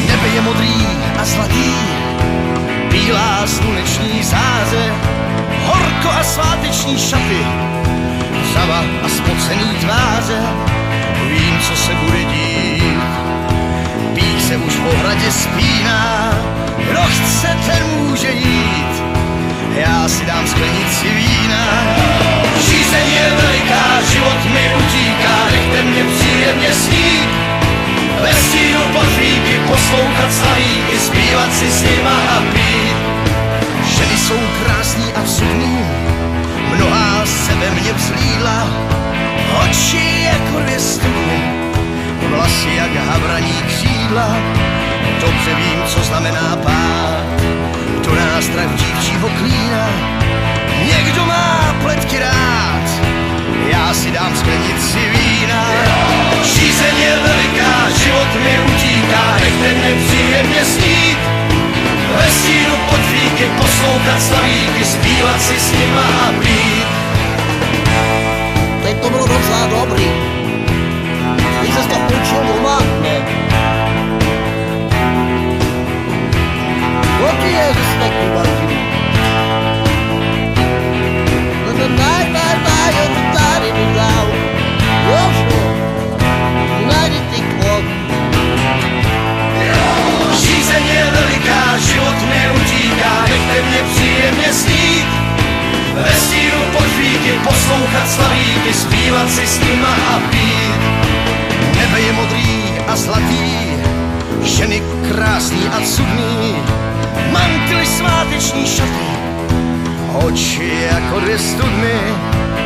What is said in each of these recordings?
Nebe je modrý a zlatý, bílá sluneční záře, horko a sváteční šaty, řava a spocený tváře. Vím, co se bude dít, pík se už po hradě spíná, kdo chce, ten může jít, já si dám sklenici vína. Žízeň je veliká, život mi utíká, nechte mě příjemně snít, ve stínu podvíky poslouchat slavíky, zpívat si s nima a pít. Ženy jsou krásný a cudný, mnohá se ve mně vzlídla, oči jako dvě studny, vlasy jak havraní křídla. Dobře vím, co znamená pád, to nástrah dívčího klína. Někdo má pletky rád, já si dám sklenici vína. Žízeň je veliká, život mi utíká, nechte mě příjemně snít, ve stínu pod víky poslouchat slavíky, zpívat si s nima a pít. Teď to bylo docela dobrý. Ty ses to učil doma, ne? Kdo ti je, že jsi tak uvařil? No to naj, on to tady vydal. Jožo, najdi ty kvok. Žízeň je veliká, život mi utíká, nechte mě příjemně snít, ve stínu pod víky poslouchat slavíky, zpívat si s nima a pít. Nebe je modrý a zlatý, ženy krásný a cudný, mantily sváteční šaty, oči jako dvě studny.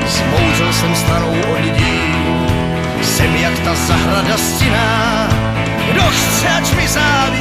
Zmouřil jsem stranou od lidí, jsem jak ta zahrada stinná, kdo chce, ať mi závidí,